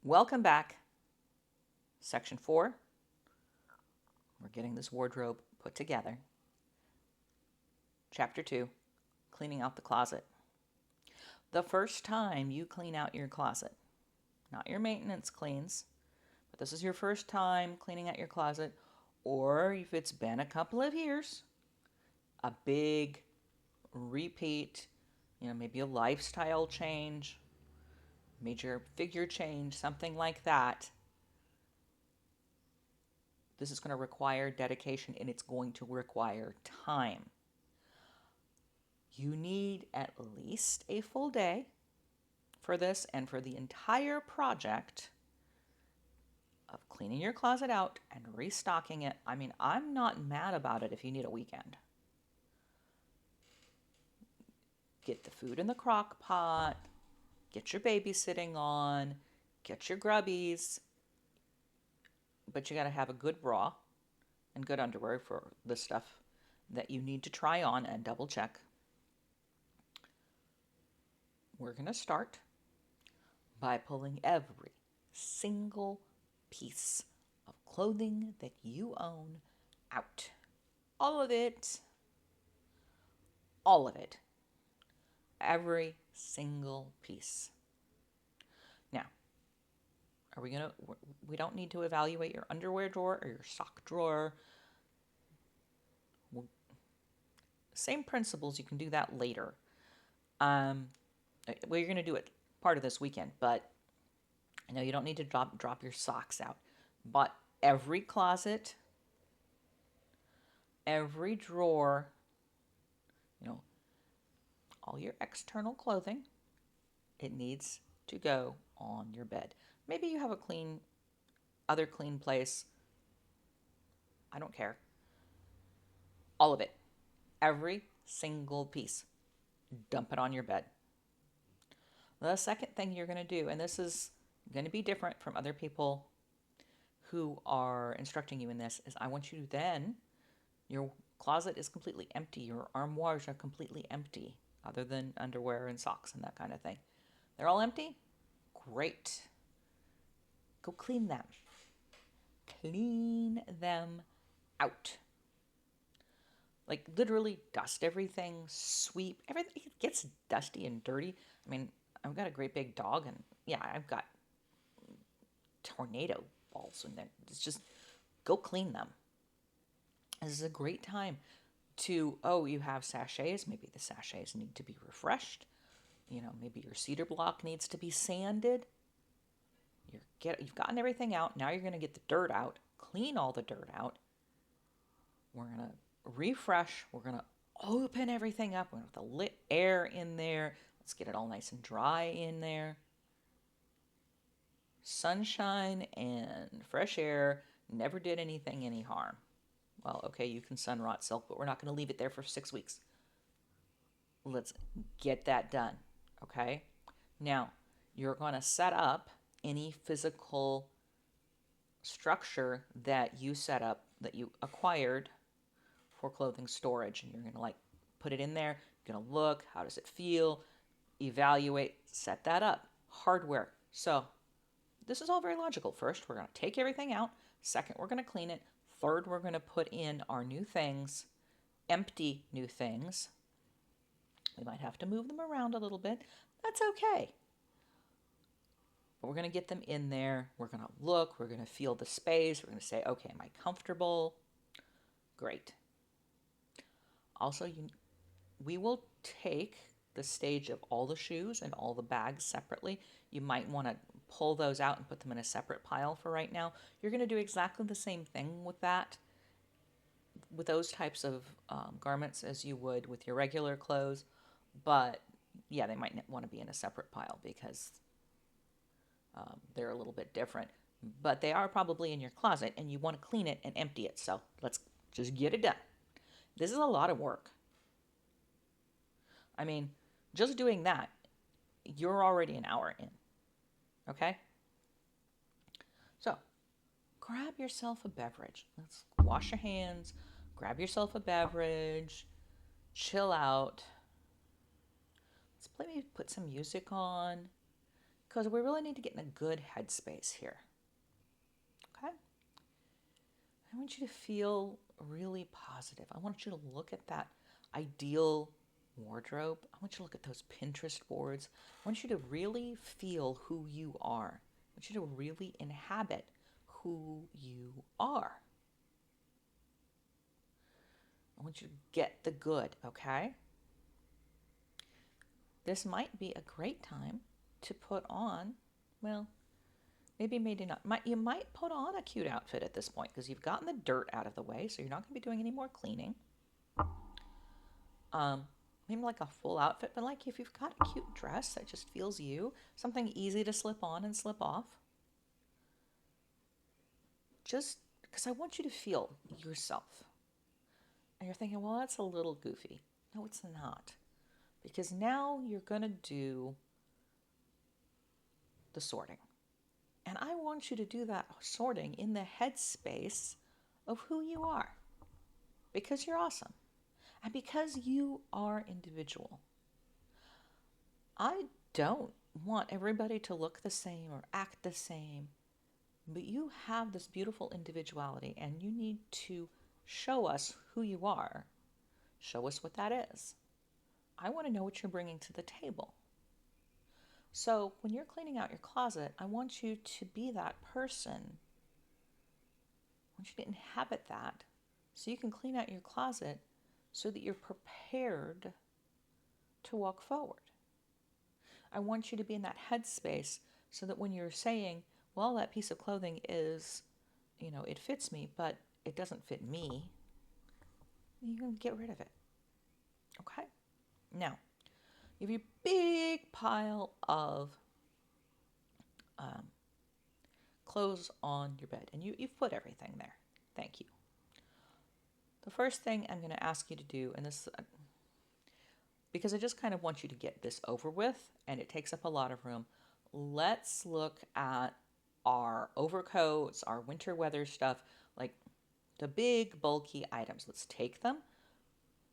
Welcome back. Section 4. We're getting this wardrobe put together. Chapter 2. Cleaning out the closet. The first time you clean out your closet, not your maintenance cleans, but this is your first time cleaning out your closet, or if it's been a couple of years, a big repeat, maybe a lifestyle change, major figure change, something like that. This is going to require dedication and it's going to require time. You need at least a full day for this and for the entire project of cleaning your closet out and restocking it. I mean, I'm not mad about it if you need a weekend. Get the food in the crock pot, get your babysitting on, get your grubbies, but you got to have a good bra and good underwear for the stuff that you need to try on and double check. We're going to start by pulling every single piece of clothing that you own out. All of it. All of it. Every single piece. Now, we don't need to evaluate your underwear drawer or your sock drawer. Same principles, you can do that later. You're going to do it part of this weekend, but I know you don't need to drop your socks out. But every closet, every drawer, all your external clothing, it needs to go on your bed. Maybe you have other clean place. I don't care. All of it. Every single piece. Dump it on your bed. The second thing you're going to do, and this is going to be different from other people who are instructing you in this, is I want you then, your closet is completely empty. Your armoires are completely empty, other than underwear and socks and that kind of thing. They're all empty? Great. Go clean them. Clean them out. Like literally dust everything, sweep everything. It gets dusty and dirty. I mean, I've got a great big dog, and yeah, I've got tornado balls in there. It's just go clean them. This is a great time to, you have sachets. Maybe the sachets need to be refreshed. Maybe your cedar block needs to be sanded. You've gotten everything out. Now you're going to get the dirt out, clean all the dirt out. We're going to refresh. We're going to open everything up. We're going to have the lit air in there. Let's get it all nice and dry in there. Sunshine and fresh air never did anything any harm. Well, okay, you can sun rot silk, but we're not going to leave it there for 6 weeks. Let's get that done, okay? Now, you're going to set up any physical structure that you set up, that you acquired for clothing storage, and you're going to put it in there. You're going to look, how does it feel, evaluate, set that up. Hardware. So this is all very logical. First, we're going to take everything out. Second, we're going to clean it. Third, we're going to put in our new things, empty new things. We might have to move them around a little bit. That's okay. But we're going to get them in there. We're going to look. We're going to feel the space. We're going to say, okay, am I comfortable? Great. Also, we will take the stage of all the shoes and all the bags separately. You might want to pull those out and put them in a separate pile for right now. You're going to do exactly the same thing with that, with those types of garments as you would with your regular clothes. But yeah, they might want to be in a separate pile because they're a little bit different. But they are probably in your closet and you want to clean it and empty it. So let's just get it done. This is a lot of work. I mean, just doing that, you're already an hour in. Okay? So, grab yourself a beverage. Let's wash your hands, grab yourself a beverage, chill out. Let's maybe put some music on, because we really need to get in a good headspace here. Okay? I want you to feel really positive. I want you to look at that ideal wardrobe. I want you to look at those Pinterest boards. I want you to really feel who you are. I want you to really inhabit who you are. I want you to get the good, okay? This might be a great time to put on, well, maybe not. You might put on a cute outfit at this point because you've gotten the dirt out of the way, so you're not going to be doing any more cleaning. Maybe like a full outfit, but like if you've got a cute dress that just feels you, something easy to slip on and slip off. Just because I want you to feel yourself. And you're thinking, well, that's a little goofy. No, it's not. Because now you're going to do the sorting. And I want you to do that sorting in the headspace of who you are. Because you're awesome. And because you are individual. I don't want everybody to look the same or act the same. But you have this beautiful individuality and you need to show us who you are. Show us what that is. I want to know what you're bringing to the table. So when you're cleaning out your closet, I want you to be that person. I want you to inhabit that so you can clean out your closet so that you're prepared to walk forward. I want you to be in that headspace so that when you're saying, well, that piece of clothing is, it fits me, but it doesn't fit me, you can get rid of it. Okay? Now, you have a big pile of clothes on your bed, and you've put everything there. Thank you. The first thing I'm going to ask you to do, and this, because I just kind of want you to get this over with, and it takes up a lot of room, let's look at our overcoats, our winter weather stuff, like the big bulky items. Let's take them.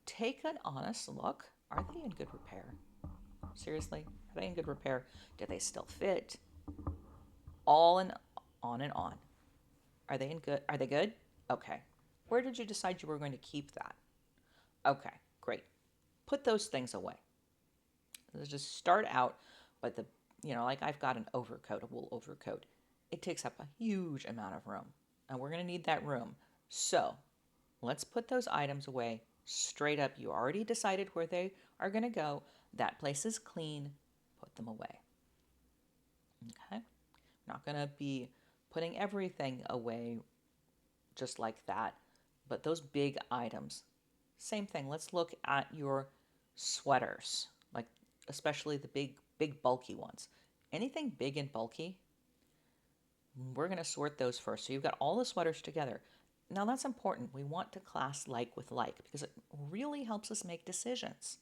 Take an honest look. Are they in good repair? Seriously, are they in good repair? Do they still fit? All and on and on. Are they good? Okay. Where did you decide you were going to keep that? Okay, great. Put those things away. Let's just start out by like I've got an overcoat, a wool overcoat. It takes up a huge amount of room, and we're going to need that room. So let's put those items away straight up. You already decided where they are going to go. That place is clean. Put them away. Okay? Not going to be putting everything away just like that, but those big items. Same thing. Let's look at your sweaters, like especially the big bulky ones. Anything big and bulky, we're going to sort those first. So you've got all the sweaters together. Now that's important. We want to class like with like because it really helps us make decisions.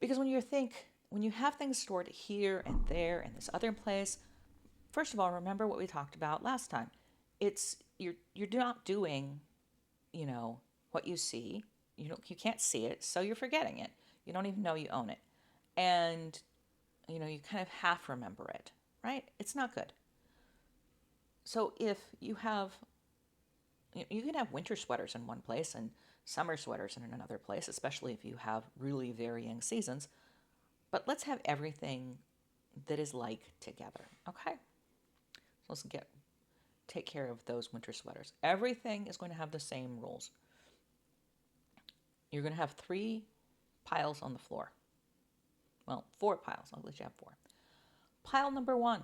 Because when you have things stored here and there and this other place, first of all, remember what we talked about last time. It's you're not doing, what you see. You can't see it, so you're forgetting it. You don't even know you own it. And you kind of half remember it, right? It's not good. So if you have you can have winter sweaters in one place and summer sweaters in another place, especially if you have really varying seasons. But let's have everything that is like together, okay? So let's take care of those winter sweaters. Everything is going to have the same rules. You're going to have 3 piles on the floor. Well, 4 piles. I'll let you have 4. Pile number 1.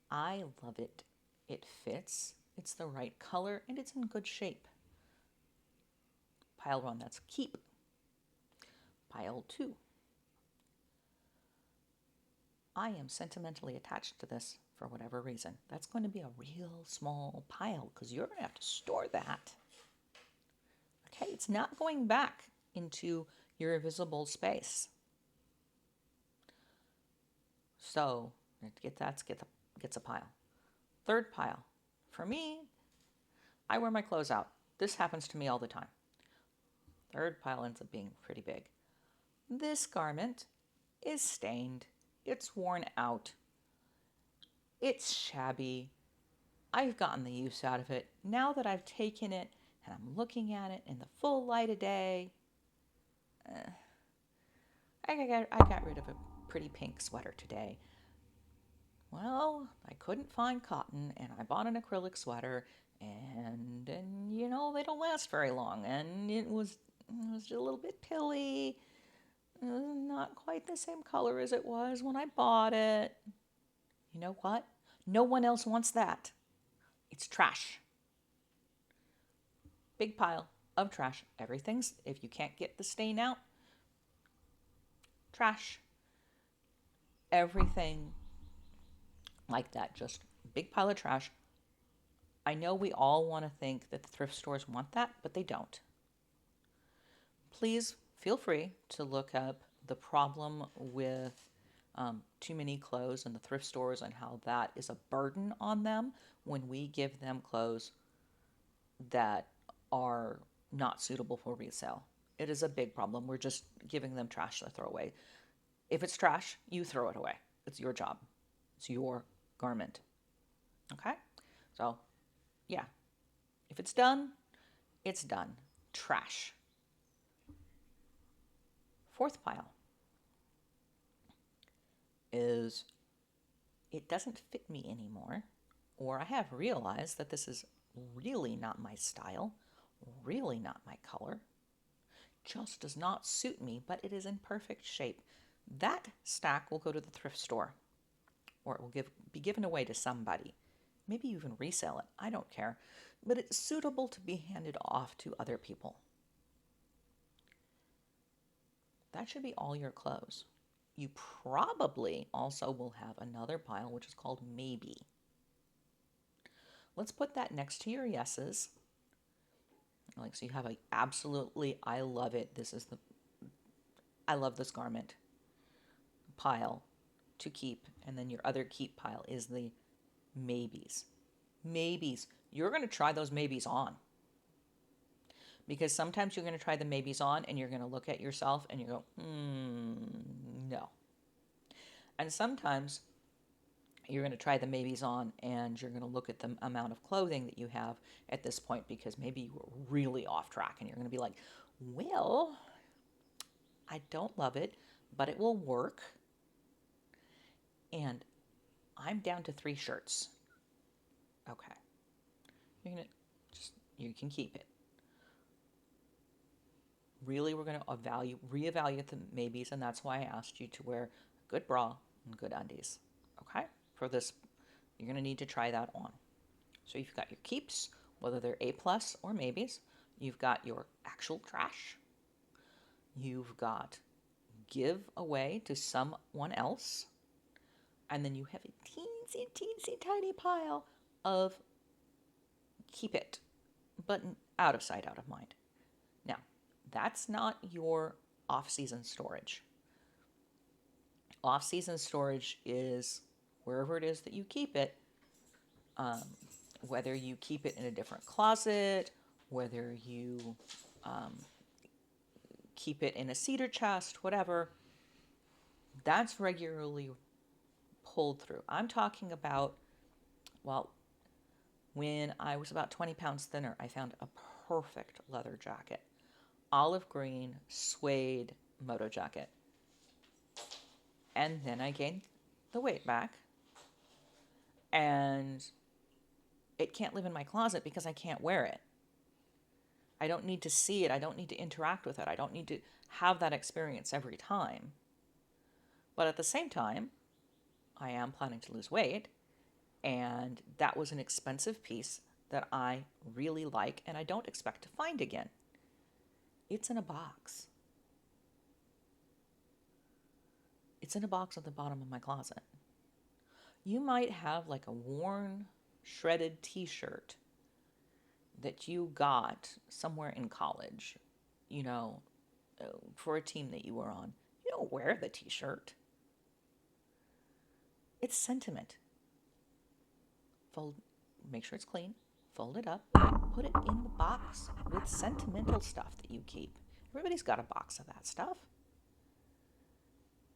I love it. It fits. It's the right color, and it's in good shape. Pile 1, that's keep. Pile 2. I am sentimentally attached to this for whatever reason. That's going to be a real small pile because you're going to have to store that. Okay, it's not going back into your visible space. So, gets a pile. Third pile. For me, I wear my clothes out. This happens to me all the time. Third pile ends up being pretty big. This garment is stained. It's worn out. It's shabby. I've gotten the use out of it. Now that I've taken it and I'm looking at it in the full light of day, I got rid of a pretty pink sweater today. Well, I couldn't find cotton, and I bought an acrylic sweater, and they don't last very long, and it was a little bit pilly, not quite the same color as it was when I bought it. You know what? No one else wants that. It's trash. Big pile of trash. Everything's, if you can't get the stain out, trash. Everything like that, just big pile of trash. I know we all want to think that the thrift stores want that, but they don't. Please feel free to look up the problem with too many clothes in the thrift stores and how that is a burden on them when we give them clothes that are not suitable for resale. It is a big problem. We're just giving them trash to throw away. If it's trash, you throw it away. It's your job. It's your garment. Okay? So, yeah. If it's done, it's done. Trash. Fourth pile is it doesn't fit me anymore, or I have realized that this is really not my style, really not my color, just does not suit me, but it is in perfect shape. That stack will go to the thrift store, or it will be given away to somebody. Maybe you even resell it. I don't care. But it's suitable to be handed off to other people. That should be all your clothes. You probably also will have another pile, which is called maybe. Let's put that next to your yeses. So you have a absolutely, I love it. I love this garment pile to keep. And then your other keep pile is the maybes. Maybes. You're going to try those maybes on. Because sometimes you're going to try the maybes on and you're going to look at yourself and you go, no. And sometimes you're going to try the maybes on and you're going to look at the amount of clothing that you have at this point because maybe you were really off track and you're going to be like, well, I don't love it, but it will work. And I'm down to 3 shirts. Okay. You can keep it. Really, we're going to reevaluate the maybes, and that's why I asked you to wear a good bra and good undies. Okay? For this, you're going to need to try that on. So you've got your keeps, whether they're A+ or maybes. You've got your actual trash. You've got give away to someone else. And then you have a teensy tiny pile of keep it, but out of sight, out of mind. Now, that's not your off-season storage. Off-season storage is wherever it is that you keep it, whether you keep it in a different closet, whether you keep it in a cedar chest, whatever, that's regularly pulled through. I'm talking about, when I was about 20 pounds thinner, I found a perfect leather jacket. Olive green suede moto jacket. And then I gained the weight back. And it can't live in my closet because I can't wear it. I don't need to see it. I don't need to interact with it. I don't need to have that experience every time. But at the same time, I am planning to lose weight. And that was an expensive piece that I really like and I don't expect to find again. It's in a box. It's in a box at the bottom of my closet. You might have like a worn, shredded t-shirt that you got somewhere in college, for a team that you were on. You don't wear the t-shirt. It's sentiment. Make sure it's clean, fold it up, put it in the box with sentimental stuff that you keep. Everybody's got a box of that stuff.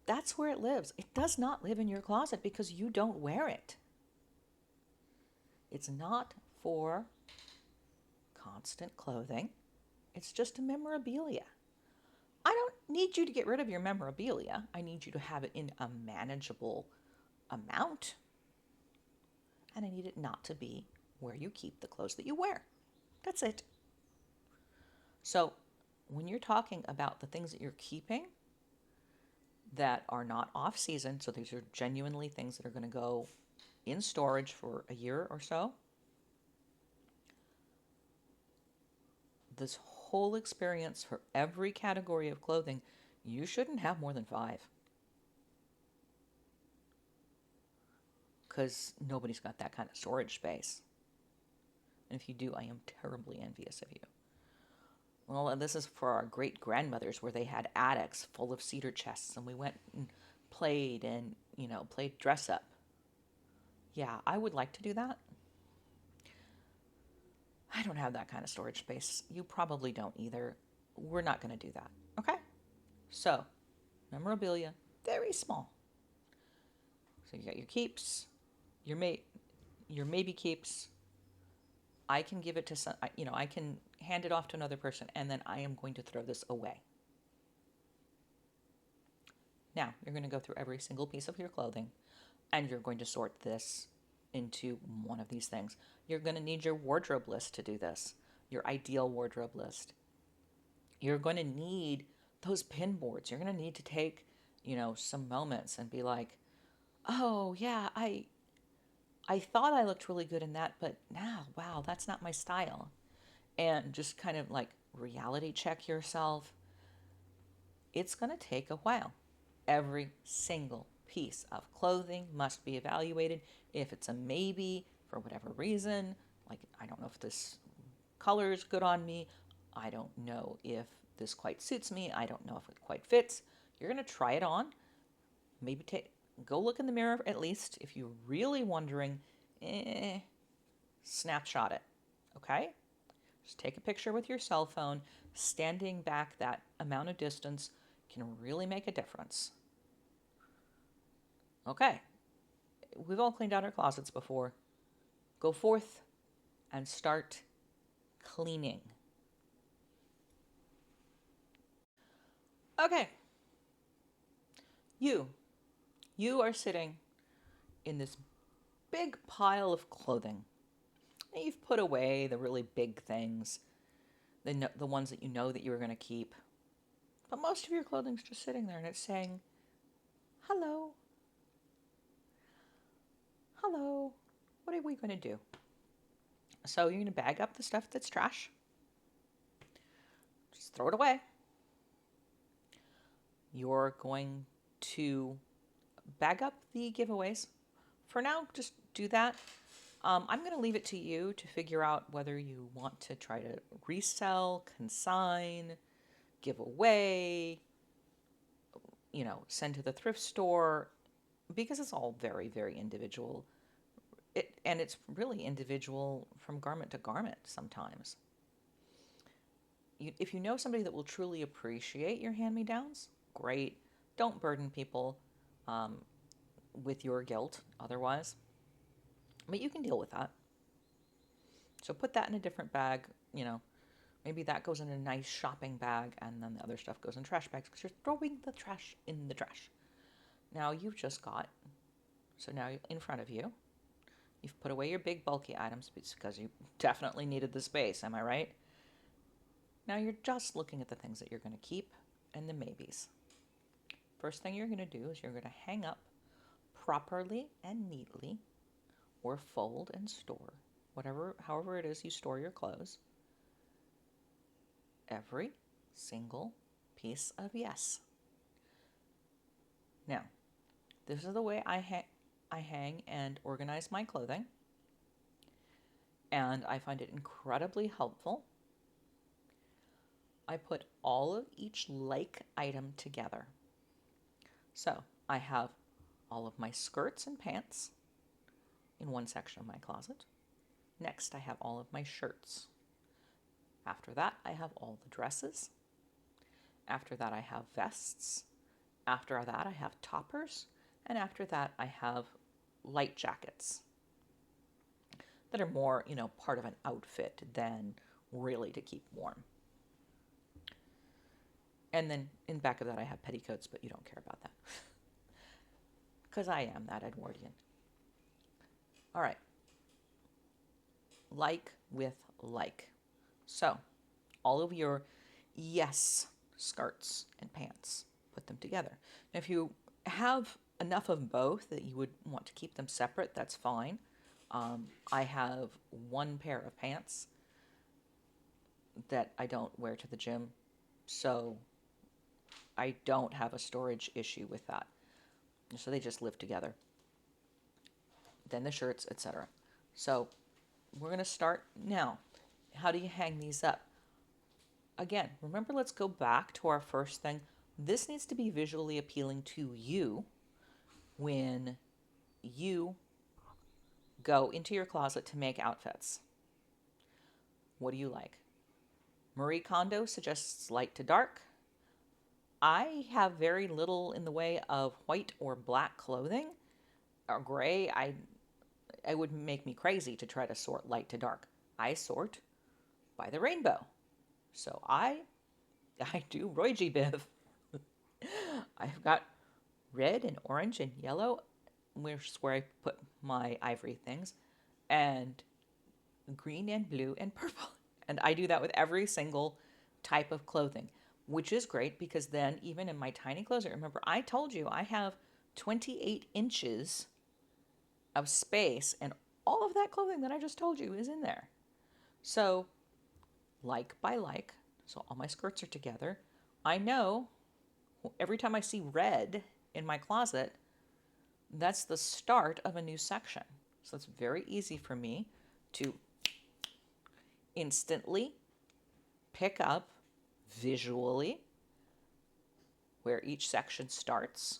That's where it lives. It does not live in your closet because you don't wear it. It's not for constant clothing. It's just a memorabilia. I don't need you to get rid of your memorabilia. I need you to have it in a manageable amount. And I need it not to be where you keep the clothes that you wear. That's it. So when you're talking about the things that you're keeping that are not off season, so these are genuinely things that are going to go in storage for a year or so, this whole experience for every category of clothing, you shouldn't have more than 5. Because nobody's got that kind of storage space. And if you do, I am terribly envious of you. Well, and this is for our great-grandmothers where they had attics full of cedar chests and we went and played and, played dress up. Yeah, I would like to do that. I don't have that kind of storage space. You probably don't either. We're not going to do that. Okay? So, memorabilia, very small. So you got your keeps, your maybe keeps. I can give it to some, I can hand it off to another person, and then I am going to throw this away. Now, you're going to go through every single piece of your clothing, and you're going to sort this into one of these things. You're going to need your wardrobe list to do this, your ideal wardrobe list. You're going to need those pin boards. You're going to need to take, some moments and be like, oh, yeah, I thought I looked really good in that, but now, wow, that's not my style. And just kind of like reality check yourself. It's going to take a while. Every single piece of clothing must be evaluated. If it's a maybe for whatever reason, like I don't know if this color is good on me, I don't know if this quite suits me, I don't know if it quite fits, you're going to try it on. Maybe go look in the mirror at least. If you're really wondering, snapshot it, okay? Just take a picture with your cell phone. Standing back that amount of distance can really make a difference. Okay, we've all cleaned out our closets before. Go forth and start cleaning. Okay, you are sitting in this big pile of clothing. And you've put away the really big things, the ones that you know that you were going to keep. But most of your clothing's just sitting there and it's saying, hello. Hello. What are we going to do? So you're going to bag up the stuff that's trash. Just throw it away. You're going to bag up the giveaways. For now, just do that. I'm going to leave it to you to figure out whether you want to try to resell, consign, give away, send to the thrift store, because it's all very, very individual. And it's really individual from garment to garment sometimes. If you know somebody that will truly appreciate your hand-me-downs, great. Don't burden people with your guilt otherwise. But you can deal with that. So put that in a different bag, maybe that goes in a nice shopping bag and then the other stuff goes in trash bags because you're throwing the trash in the trash. Now you've just got, so now in front of you, you've put away your big bulky items because you definitely needed the space, am I right? Now you're just looking at the things that you're going to keep and the maybes. First thing you're going to do is you're going to hang up properly and neatly, or fold and store, however it is you store your clothes, every single piece of yes. Now, this is the way I hang and organize my clothing, and I find it incredibly helpful. I put all of each like item together. So I have all of my skirts and pants in one section of my closet. Next, I have all of my shirts. After that, I have all the dresses. After that, I have vests. After that, I have toppers. And after that, I have light jackets that are more, part of an outfit than really to keep warm. And then in back of that, I have petticoats, but you don't care about that. Because I am that Edwardian. All right. Like with like. So, all of your yes skirts and pants, put them together. Now, if you have enough of both that you would want to keep them separate, that's fine. I have one pair of pants that I don't wear to the gym, so I don't have a storage issue with that. So they just live together. Then the shirts, etc. So we're going to start now. How do you hang these up? Again, remember, let's go back to our first thing. This needs to be visually appealing to you when you go into your closet to make outfits. What do you like? Marie Kondo suggests light to dark. I have very little in the way of white or black clothing. Or gray, it would make me crazy to try to sort light to dark. I sort by the rainbow. So I do Roy G. Biv. I've got red and orange and yellow, which is where I put my ivory things, and green and blue and purple. And I do that with every single type of clothing, which is great because then even in my tiny closet, remember I told you I have 28 inches of space, and all of that clothing that I just told you is in there. So like by like, so all my skirts are together. I know every time I see red in my closet, that's the start of a new section. So it's very easy for me to instantly pick up visually where each section starts.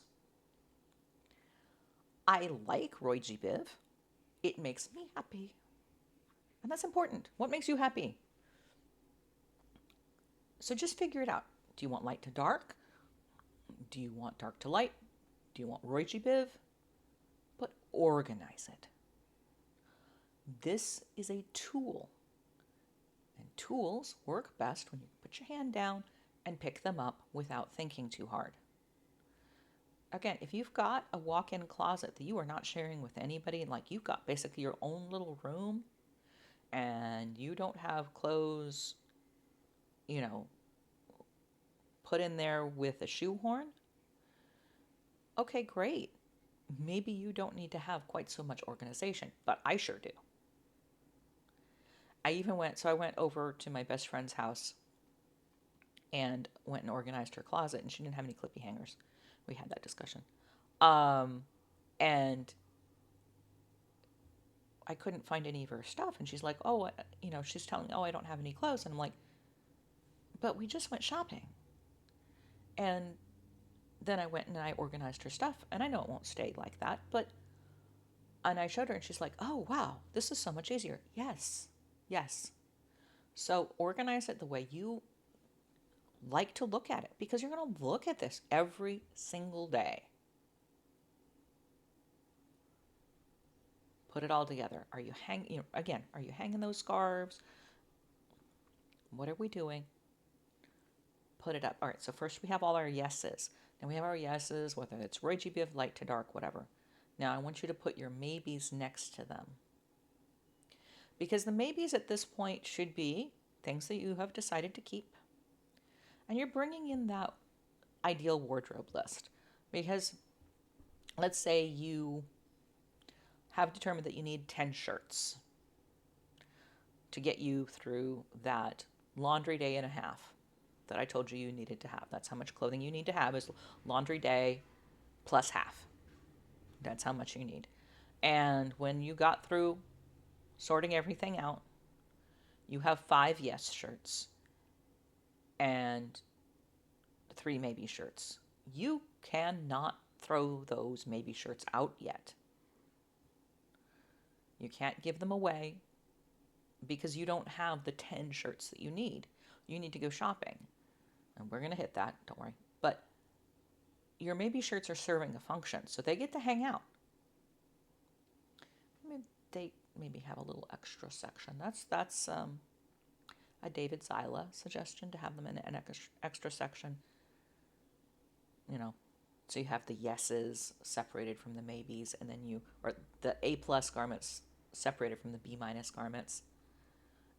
I like Roy G. Biv. It makes me happy. And that's important. What makes you happy? So just figure it out. Do you want light to dark? Do you want dark to light? Do you want Roy G. Biv? But organize it. This is a tool. And tools work best when you put your hand down and pick them up without thinking too hard. Again, if you've got a walk-in closet that you are not sharing with anybody, like you've got basically your own little room, and you don't have clothes, put in there with a shoehorn, okay, great. Maybe you don't need to have quite so much organization, but I sure do. I went over to my best friend's house and went and organized her closet, and she didn't have any clippy hangers. We had that discussion. And I couldn't find any of her stuff, and she's like, she's telling me, I don't have any clothes. And I'm like, but we just went shopping. And then I went and I organized her stuff, and I know it won't stay like that, and I showed her, and she's like, oh, wow, this is so much easier. Yes. So organize it the way you like to look at it, because you're going to look at this every single day. Put it all together. Are you hanging those scarves? What are we doing? Put it up. All right, so first we have all our yeses. Then we have our yeses, whether it's Roy G. Biv, light to dark, whatever. Now I want you to put your maybes next to them. Because the maybes at this point should be things that you have decided to keep. And you're bringing in that ideal wardrobe list. Because let's say you have determined that you need 10 shirts to get you through that laundry day and a half that I told you needed to have. That's how much clothing you need to have, is laundry day plus half. That's how much you need. And when you got through sorting everything out, you have 5 yes shirts and 3 maybe shirts. You cannot throw those maybe shirts out yet. You can't give them away because you don't have the 10 shirts that you need. You need to go shopping. And we're going to hit that, don't worry. But your maybe shirts are serving a function, so they get to hang out. They maybe have a little extra section. That's a David Zyla suggestion, to have them in an extra section. So you have the yeses separated from the maybes, and then or the A+ garments separated from the B- garments,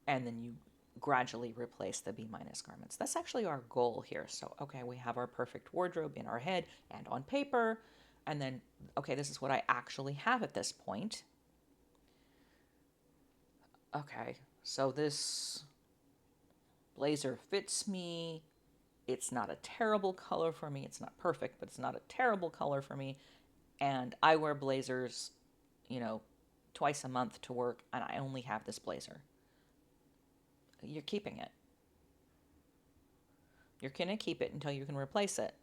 and then you gradually replace the B- garments. That's actually our goal here. So, okay, we have our perfect wardrobe in our head and on paper, and then, okay, this is what I actually have at this point. Okay, so this blazer fits me. It's not a terrible color for me. It's not perfect, but it's not a terrible color for me. And I wear blazers, twice a month to work, and I only have this blazer. You're keeping it. You're going to keep it until you can replace it.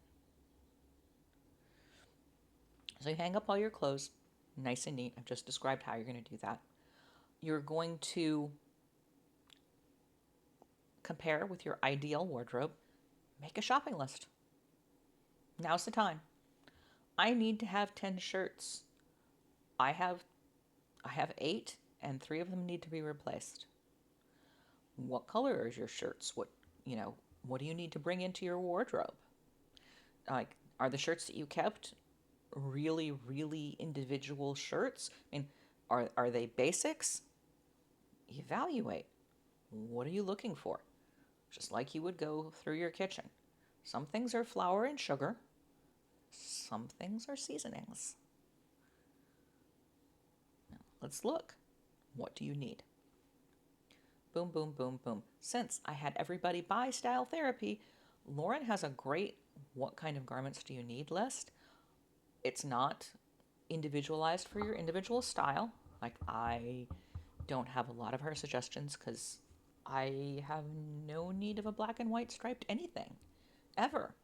So you hang up all your clothes, nice and neat. I've just described how you're going to do that. You're going to compare with your ideal wardrobe. Make a shopping list. Now's the time. I need to have 10 shirts. I have 8, and 3 of them need to be replaced. What color is your shirts? What do you need to bring into your wardrobe? Like, are the shirts that you kept really, really individual shirts? I mean, are they basics? Evaluate. What are you looking for? Just like you would go through your kitchen. Some things are flour and sugar. Some things are seasonings. Now, let's look. What do you need? Boom, boom, boom, boom. Since I had everybody buy Style Therapy, Lauren has a great what kind of garments do you need list. It's not individualized for your individual style. Like, I don't have a lot of her suggestions because I have no need of a black and white striped anything, ever.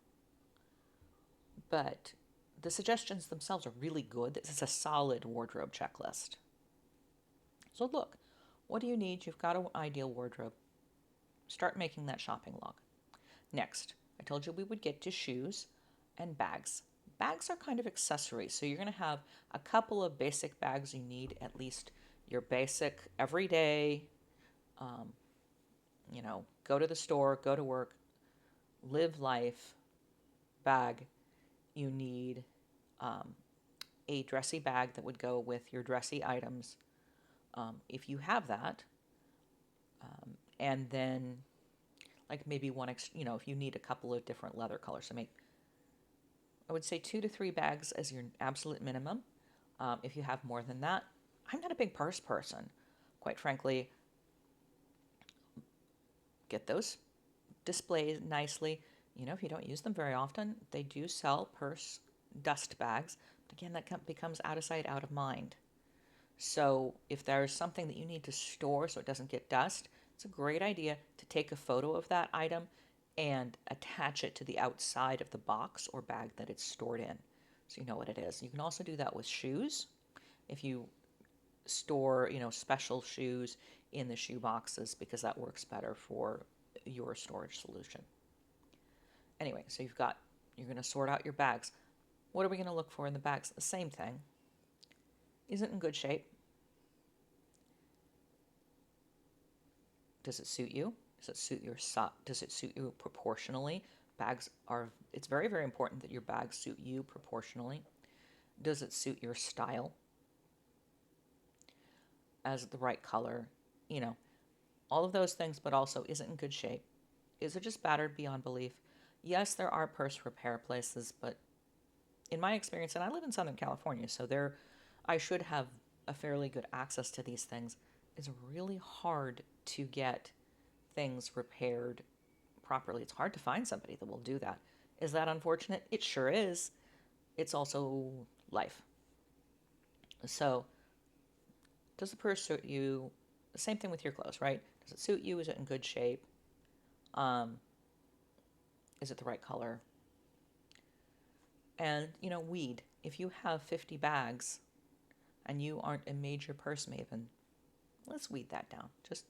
But the suggestions themselves are really good. This is a solid wardrobe checklist. So look, what do you need? You've got an ideal wardrobe. Start making that shopping log. Next, I told you we would get to shoes and bags. Bags are kind of accessories, so you're going to have a couple of basic bags you need, at least your basic everyday, go to the store, go to work, live life bag. You need a dressy bag that would go with your dressy items, if you have that. And then, like, maybe one, if you need a couple of different leather colors. So I would say 2 to 3 bags as your absolute minimum. If you have more than that, I'm not a big purse person. Quite frankly, get those displayed nicely. If you don't use them very often, they do sell purse dust bags. But again, that becomes out of sight, out of mind. So if there's something that you need to store so it doesn't get dust, it's a great idea to take a photo of that item and attach it to the outside of the box or bag that it's stored in, so you know what it is. You can also do that with shoes. If you store, special shoes in the shoe boxes, because that works better for your storage solution. Anyway, so you're going to sort out your bags. What are we going to look for in the bags? The same thing. Is it in good shape? Does it suit you? Does it suit your Does it suit you proportionally? It's very, very important that your bags suit you proportionally. Does it suit your style? As the right color? All of those things, but also, is it in good shape? Is it just battered beyond belief? Yes, there are purse repair places, but in my experience, and I live in Southern California, so I should have a fairly good access to these things. It's really hard to get things repaired properly. It's hard to find somebody that will do that. Is that unfortunate? It sure is. It's also life. So, does the purse suit you? The same thing with your clothes, right? Does it suit you? Is it in good shape? Is it the right color? And, weed. If you have 50 bags and you aren't a major purse maven, let's weed that down. Just,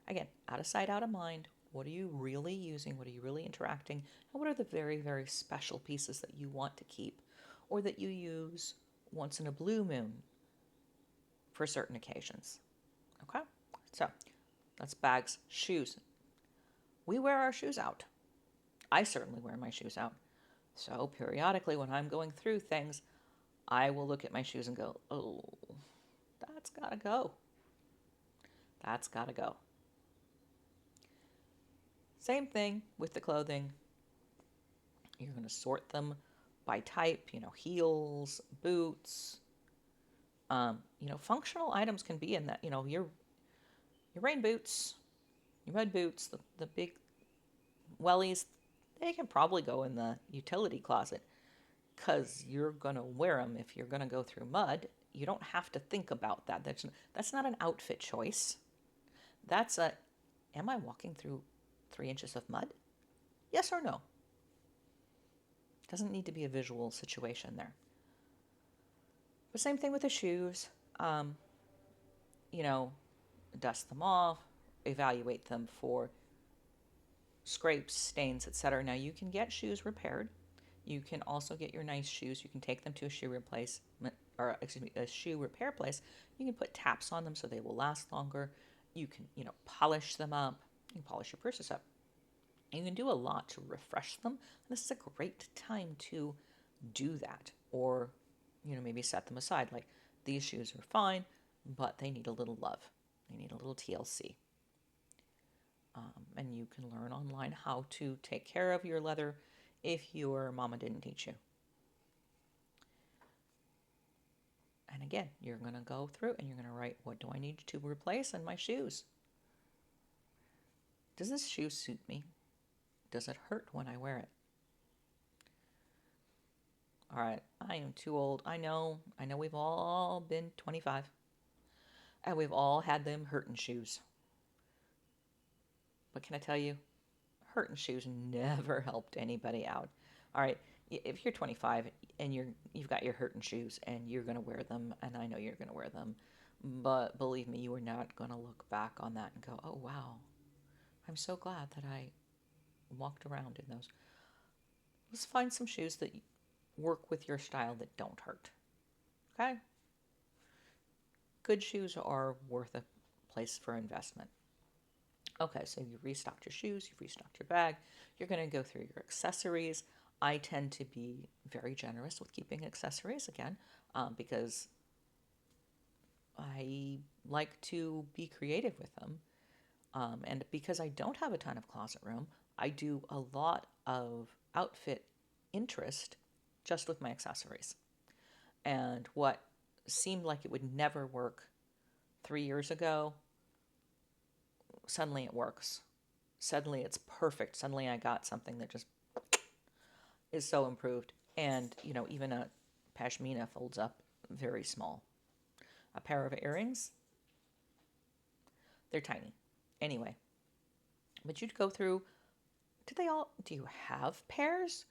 again, out of sight, out of mind. What are you really using? What are you really interacting? And what are the very, very special pieces that you want to keep or that you use once in a blue moon for certain occasions? Okay? So that's bags. Shoes. We wear our shoes out. I certainly wear my shoes out. So periodically when I'm going through things, I will look at my shoes and go, oh, that's gotta go. That's gotta go. Same thing with the clothing. You're going to sort them by type, heels, boots. Functional items can be in that, your rain boots, your mud boots, the big wellies, they can probably go in the utility closet because you're going to wear them if you're going to go through mud. You don't have to think about that. That's not an outfit choice. That's am I walking through 3 inches of mud? Yes or no? Doesn't need to be a visual situation there. But same thing with the shoes. Dust them off, evaluate them for scrapes, stains, etc. Now you can get shoes repaired. You can also get your nice shoes. You can take them to a shoe repair place. You can put taps on them so they will last longer. You can, polish them up. You can polish your purses up. You can do a lot to refresh them. This is a great time to do that. Or, maybe set them aside. Like, these shoes are fine, but they need a little love. They need a little TLC. And you can learn online how to take care of your leather if your mama didn't teach you. And again, you're going to go through and you're going to write, what do I need to replace in my shoes? Does this shoe suit me? Does it hurt when I wear it? All right, I am too old. I know we've all been 25. And we've all had them hurting shoes. But can I tell you, hurting shoes never helped anybody out. All right, if you're 25 and you've got your hurting shoes and you're going to wear them, and I know you're going to wear them, but believe me, you are not going to look back on that and go, oh, wow, I'm so glad that I walked around in those. Let's find some shoes that work with your style that don't hurt. Okay? Good shoes are worth a place for investment. Okay, so you've restocked your shoes, you've restocked your bag, you're going to go through your accessories. I tend to be very generous with keeping accessories, again, because I like to be creative with them. And because I don't have a ton of closet room, I do a lot of outfit interest just with my accessories. And what seemed like it would never work 3 years ago, suddenly it works. Suddenly it's perfect. Suddenly I got something that just is so improved. And, even a pashmina folds up very small. A pair of earrings, they're tiny. Anyway, but you'd go through, do you have pairs?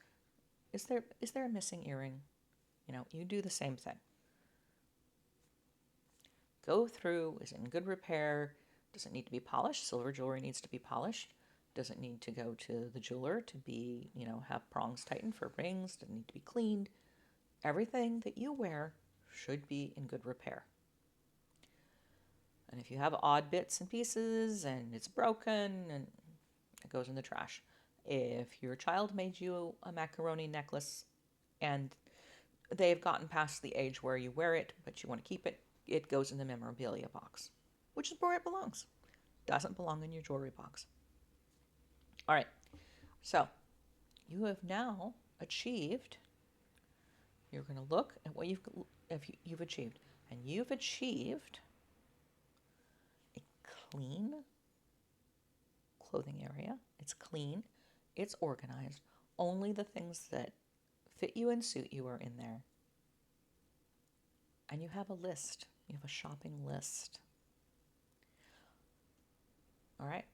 Is there a missing earring? You do the same thing. Go through, is it in good repair? Does it need to be polished? Silver jewelry needs to be polished. Does it need to go to the jeweler to be, have prongs tightened for rings? Does it need to be cleaned? Everything that you wear should be in good repair. And if you have odd bits and pieces and it's broken, and it goes in the trash. If your child made you a macaroni necklace and they've gotten past the age where you wear it, but you want to keep it, it goes in the memorabilia box, which is where it belongs. Doesn't belong in your jewelry box. All right, so you have now achieved, you're going to look at what you've achieved, and you've achieved a clean clothing area. It's clean, it's organized. Only the things that fit you and suit you are in there. And you have a list. You have a shopping list. All right.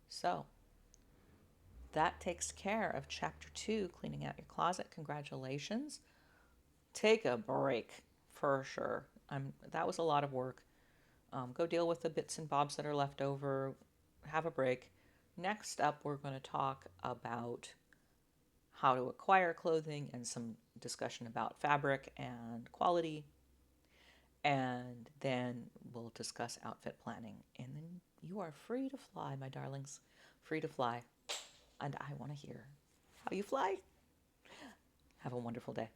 So that takes care of chapter 2, cleaning out your closet. Congratulations. Take a break for sure. That was a lot of work. Go deal with the bits and bobs that are left over. Have a break. Next up, we're going to talk about how to acquire clothing and some discussion about fabric and quality. And then we'll discuss outfit planning. And then you are free to fly, my darlings. Free to fly. And I want to hear how you fly. Have a wonderful day.